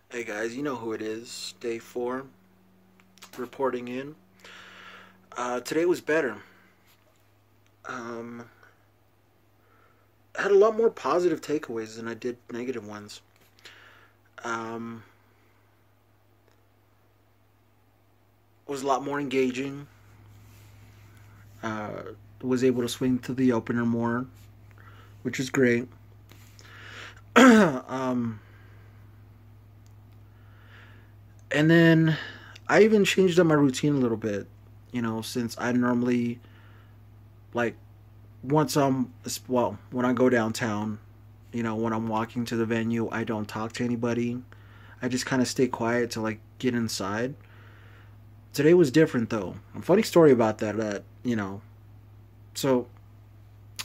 Hey guys, you know who it is. Day 4, reporting in. Today was better. Um, I had a lot more positive takeaways than I did negative ones. Um, was a lot more engaging. Uh, was able to swing to the opener more, which is great. um, and then I even changed up my routine a little bit. Since I normally like once I'm well when I go downtown, when I'm walking to the venue, I don't talk to anybody. I just kind of stay quiet to like get inside. Today was different though. A funny story about that. So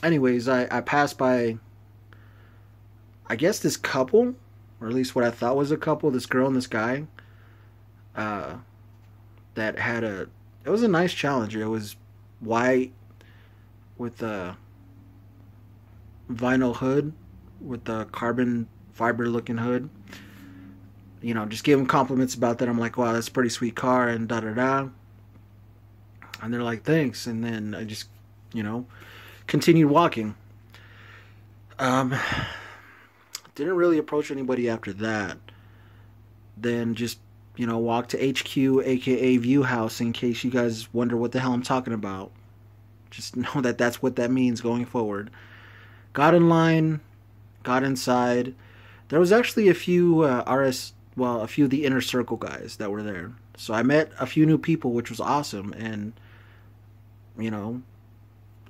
anyways, I passed by, I guess, this couple, or at least what I thought was a couple. This girl and this guy. Uh, that had a. It was a nice Challenger. It was white with a vinyl hood with the carbon fiber looking hood. Just gave them compliments about that. I'm like, wow, that's a pretty sweet car, and da da da. And they're like, thanks. And then I just, you know, continued walking. Um, didn't really approach anybody after that. Then just, walk to HQ, aka View House, in case you guys wonder what the hell I'm talking about. Just know that that's what that means going forward. Got in line, got inside. There was actually a few a few of the inner circle guys that were there. So I met a few new people, which was awesome, and you know,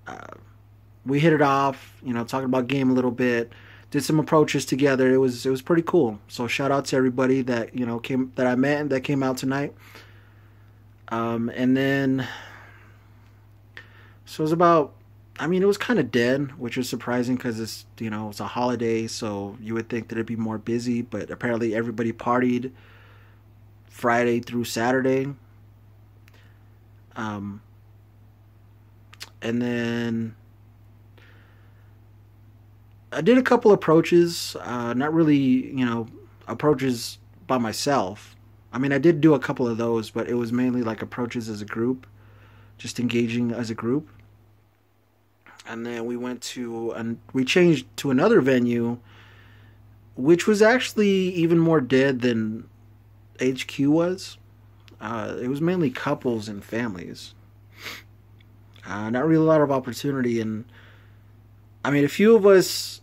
uh, we hit it off. Talking about game a little bit, did some approaches together. It was pretty cool. So shout out to everybody that came that I met and that came out tonight. And then so it was about. I mean, it was kind of dead, which was surprising because it's a holiday, so you would think that it'd be more busy. But apparently, everybody partied Friday through Saturday. Um, and then I did a couple approaches, not really, approaches by myself. I mean, I did do a couple of those, but it was mainly like approaches as a group, just engaging as a group. And then we went to, and we changed to another venue, which was actually even more dead than HQ was. It was mainly couples and families. Not really a lot of opportunity, and I mean, a few of us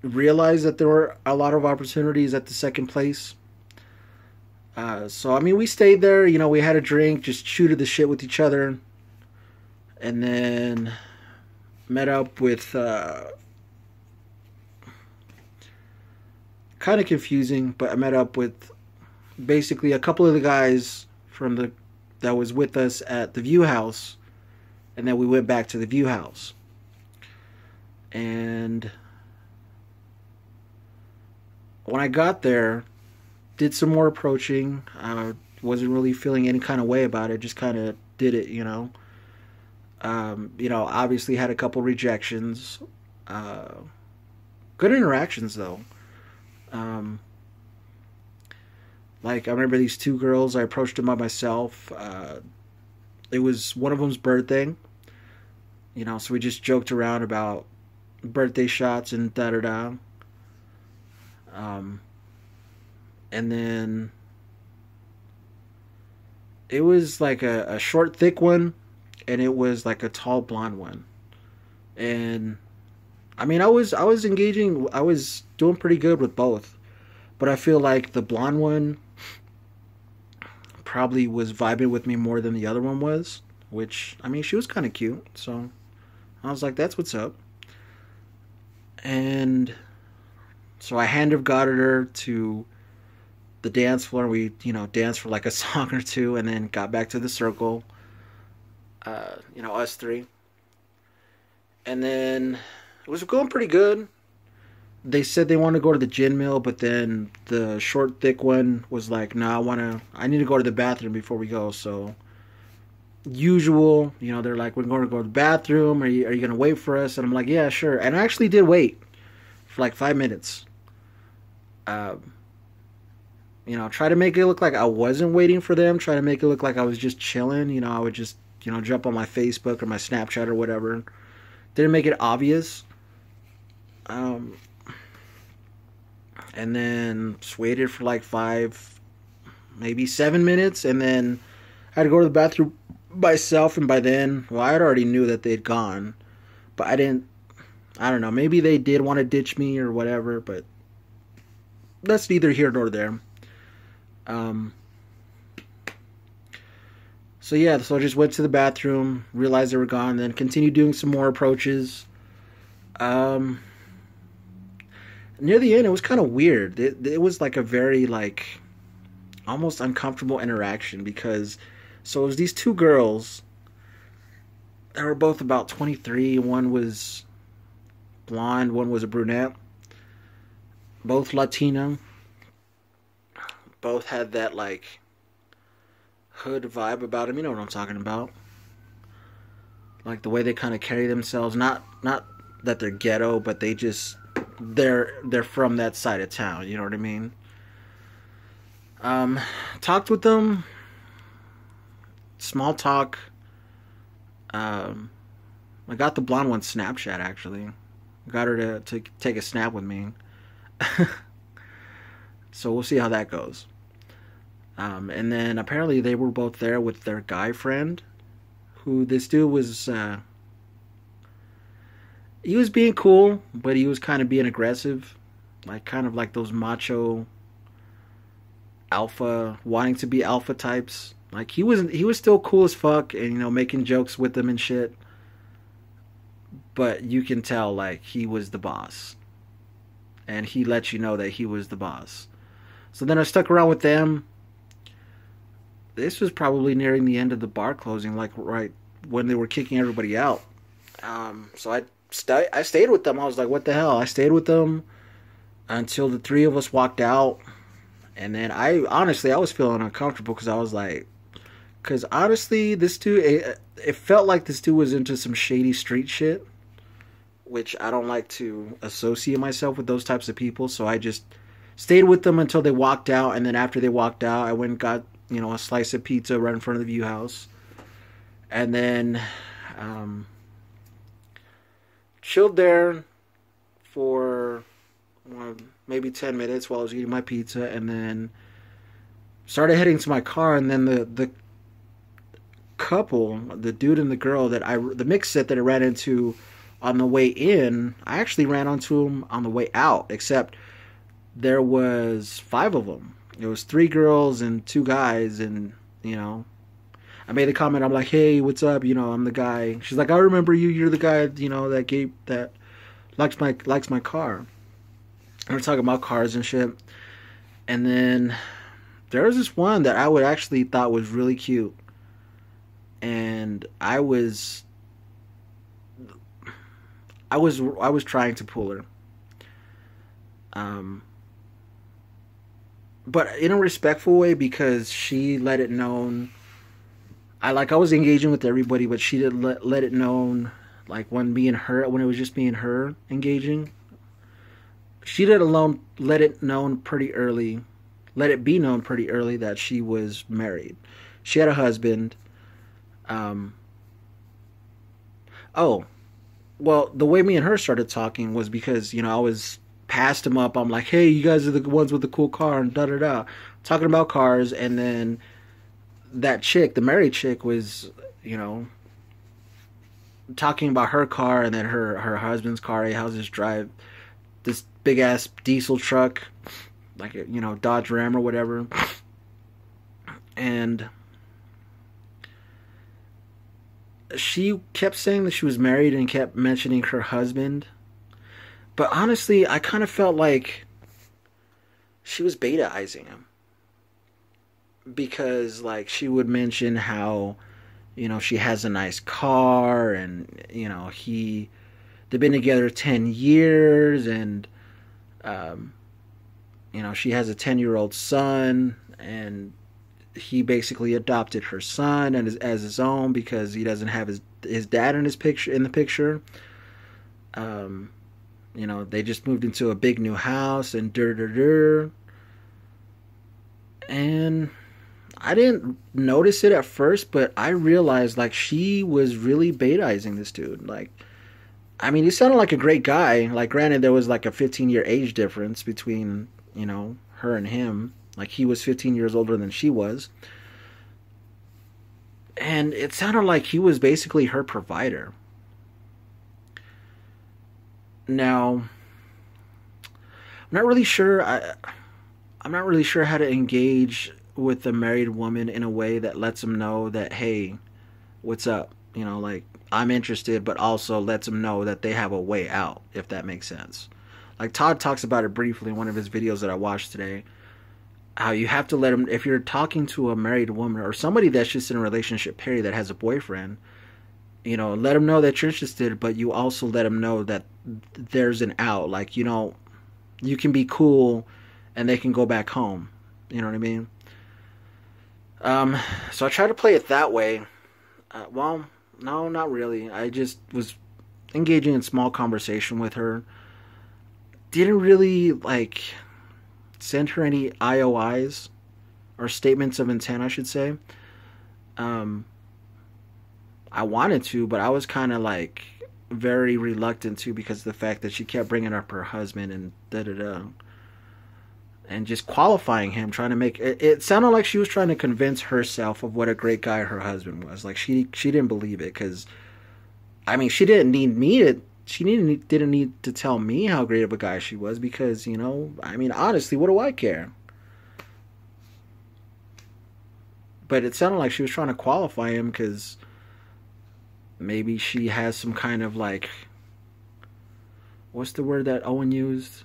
realized that there were a lot of opportunities at the second place. So I mean, we stayed there. We had a drink, just shooted the shit with each other, and then met up with kind of confusing, but I met up with basically a couple of the guys from the that was with us at the View House, and then we went back to the View House. And when I got there, did some more approaching. Wasn't really feeling any kind of way about it. Just kind of did it. Obviously had a couple rejections. Uh, Good interactions though. Um, like I remember these two girls. I approached them by myself. It was one of them's birthday. So we just joked around about birthday shots and da da da. Um, and then it was like a short, thick one, and it was like a tall, blonde one. And I mean, I was engaging. I was doing pretty good with both, but I feel like the blonde one probably was vibing with me more than the other one was. Which I mean, she was kind of cute, so I was like, "That's what's up." And so I hand of got her to the dance floor. We danced for like a song or two, and then got back to the circle. Us three, and then it was going pretty good. They said they want to go to the gin mill, but then the short, thick one was like, "No, I need to go to the bathroom before we go." So usual, they're like, "We're going to go to the bathroom. Are you going to wait for us?" And I'm like, "Yeah, sure." And I actually did wait for like 5 minutes. Um, try to make it look like I wasn't waiting for them, try to make it look like I was just chilling. I would just, jump on my Facebook or my Snapchat or whatever. Didn't make it obvious. Um, and then just waited for like 5, maybe 7 minutes, and then I had to go to the bathroom myself. And by then, well, I already knew that they'd gone, but I don't know, maybe they did want to ditch me or whatever, but that's neither here nor there. Um, so yeah, so I just went to the bathroom, realized they were gone, then continued doing some more approaches. Um, Near the end, it was kind of weird. It was like a very like almost uncomfortable interaction because so it was these two girls that were both about 23. One was blonde, one was a brunette. Both Latino. Both had that like hood vibe about them. You know what I'm talking about? Like the way they kind of carry themselves. Not that they're ghetto, but they're from that side of town. You know what I mean? Talked with them. Small talk. I got the blonde one Snapchat actually. Got her to take a snap with me. So we'll see how that goes. And then apparently they were both there with their guy friend, who this dude was. He was being cool, but he was kind of being aggressive, like kind of like those macho alpha, wanting to be alpha types. Like he was still cool as fuck, and making jokes with them and shit. But you can tell like he was the boss, and he let you know that he was the boss. So then I stuck around with them. This was probably nearing the end of the bar closing, like right when they were kicking everybody out. So I stayed with them. I was like, what the hell? I stayed with them until the three of us walked out. And then I was feeling uncomfortable because I was like, because honestly, this dude, it felt like this dude was into some shady street shit, which I don't like to associate myself with those types of people. So I just stayed with them until they walked out. And then after they walked out, I went and got, a slice of pizza right in front of the view house. And then chilled there for maybe 10 minutes while I was eating my pizza, and then started heading to my car. And then the couple, the dude and the girl the mix set that I ran into on the way in, I actually ran onto them on the way out, except there was 5 of them. It was 3 girls and 2 guys, and I made the comment. I'm like, hey, what's up? I'm the guy. She's like, I remember you. You're the guy, that likes my car. And we're talking about cars and shit. And then there was this one that I would actually thought was really cute, and I was trying to pull her. But in a respectful way, because she let it known. I was engaging with everybody, but she did let it known, like when it was just me and her engaging. She let it known pretty early, let it be known pretty early that she was married. She had a husband. Oh, well, the way me and her started talking was because I was passed him up. I'm like, hey, you guys are the ones with the cool car, and da da da, talking about cars, and then that chick, the married chick, was, talking about her car, and then her husband's car. Hey, how's this drive? This big ass diesel truck, like a, Dodge Ram or whatever. And she kept saying that she was married and kept mentioning her husband. But honestly, I kind of felt like she was beta-izing him. Because, like, she would mention how, she has a nice car, and, they've been together 10 years, and, she has a 10-year-old son, and he basically adopted her son as his own because he doesn't have his dad in the picture. They just moved into a big new house, and And I didn't notice it at first, but I realized like she was really betaizing this dude. Like, I mean, he sounded like a great guy. Like, granted, there was like a 15-year age difference between, her and him. Like, he was 15 years older than she was. And it sounded like he was basically her provider. Now, I'm not really sure. I'm not really sure how to engage with a married woman in a way that lets them know that, hey, what's up? Like, I'm interested, but also lets them know that they have a way out, if that makes sense. Like, Todd talks about it briefly in one of his videos that I watched today. How you have to let them, if you're talking to a married woman or somebody that's just in a relationship, period, that has a boyfriend, let them know that you're interested, but you also let them know that there's an out. Like, you can be cool and they can go back home. You know what I mean? So I try to play it that way. Well, no, not really. I just was engaging in small conversation with her. Didn't really, like, send her any IOIs or statements of intent, I should say. I wanted to, but I was kind of like very reluctant to because of the fact that she kept bringing up her husband and da da da, and just qualifying him, trying to make it. It sounded like she was trying to convince herself of what a great guy her husband was. Like she didn't believe it because, I mean, she didn't need me to. She didn't need to tell me how great of a guy she was because, I mean, honestly, what do I care? But it sounded like she was trying to qualify him because maybe she has some kind of like, what's the word that Owen used?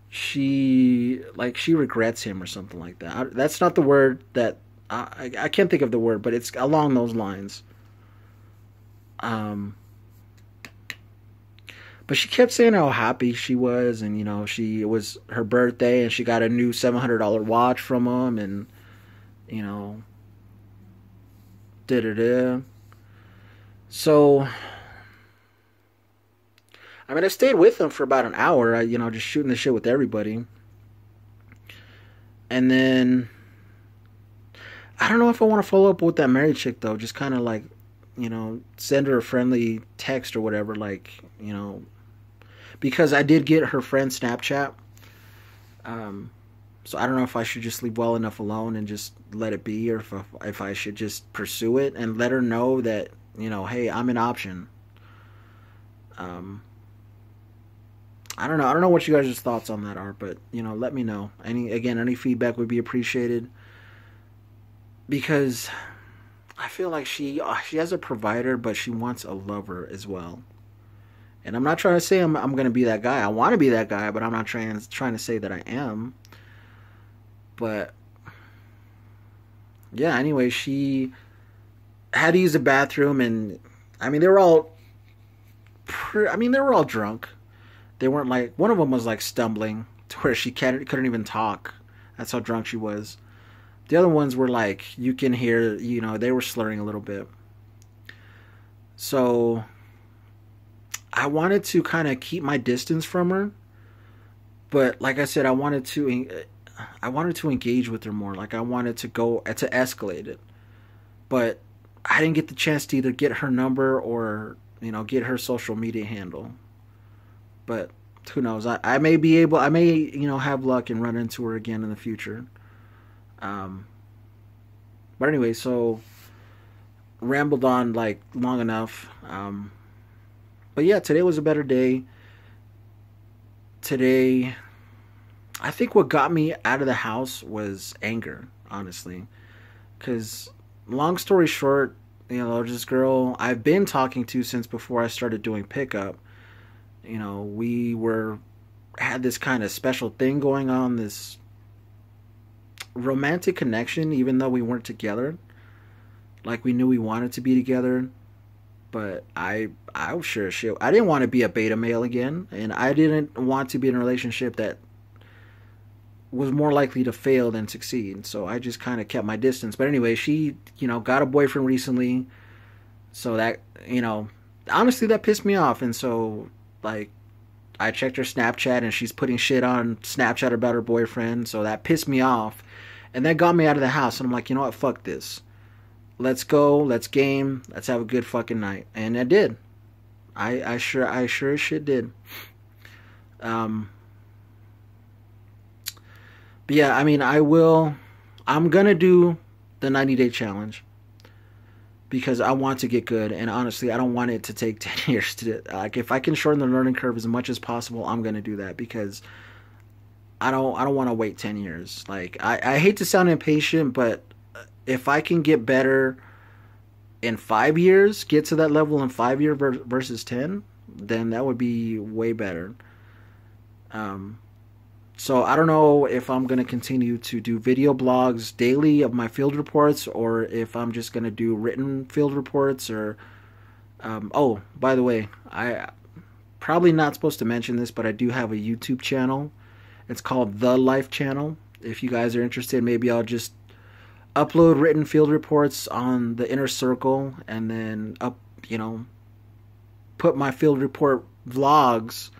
She regrets him or something like that. That's not the word that I can't think of the word, but it's along those lines. But she kept saying how happy she was, and it was her birthday, and she got a new $700 watch from him, and da da da. So, I mean, I stayed with him for about an hour. Just shooting the shit with everybody, and then I don't know if I want to follow up with that married chick though. Just kind of like, send her a friendly text or whatever, like, because I did get her friend's Snapchat. So I don't know if I should just leave well enough alone and just let it be, or if I should just pursue it and let her know that, hey, I'm an option. I don't know. I don't know what you guys' thoughts on that are, but, let me know. Any feedback would be appreciated. Because I feel like she has a provider, but she wants a lover as well. And I'm not trying to say I'm going to be that guy. I want to be that guy, but I'm not trying to say that I am. But yeah, anyway, she had to use the bathroom, and I mean they were all drunk. They weren't like, one of them was like stumbling to where she couldn't even talk. That's how drunk she was. The other ones were like, you can hear, they were slurring a little bit. So I wanted to kind of keep my distance from her, but like I said, I wanted to engage with her more. Like I wanted to escalate it, but I didn't get the chance to either get her number or get her social media handle. But who knows? I may be able. I may have luck and run into her again in the future. But anyway, so rambled on like long enough. But yeah, today was a better day. Today, I think what got me out of the house was anger, honestly. Because, long story short, this girl I've been talking to since before I started doing pickup. We had this kind of special thing going on, this romantic connection, even though we weren't together. Like, we knew we wanted to be together. But I was sure as shit. I didn't want to be a beta male again, and I didn't want to be in a relationship that was more likely to fail than succeed. So I just kind of kept my distance. But anyway, she, got a boyfriend recently. So that, honestly, that pissed me off. And so, like, I checked her Snapchat and she's putting shit on Snapchat about her boyfriend, so that pissed me off. And that got me out of the house. And I'm like, you know what? Fuck this. Let's go. Let's game. Let's have a good fucking night. And I did. I sure as shit did. But yeah, I mean, I'm gonna do the 90-day challenge because I want to get good, and honestly, I don't want it to take 10 years to do. Like, if I can shorten the learning curve as much as possible, I'm gonna do that because I don't want to wait 10 years. Like, I hate to sound impatient, but if I can get better in 5 years, get to that level in 5 years versus 10, then that would be way better. So I don't know if I'm going to continue to do video blogs daily of my field reports, or if I'm just going to do written field reports, or oh, by the way, I probably not supposed to mention this, but I do have a YouTube channel. It's called The Life Channel. If you guys are interested, maybe I'll just upload written field reports on the inner circle, and then put my field report vlogs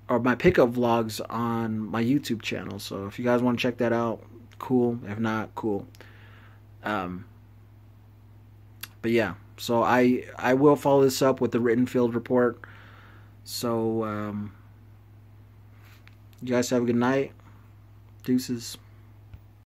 or my pickup vlogs on my YouTube channel. So if you guys want to check that out, cool. If not, cool. But yeah, so I will follow this up with the written field report. So you guys have a good night. Deuces.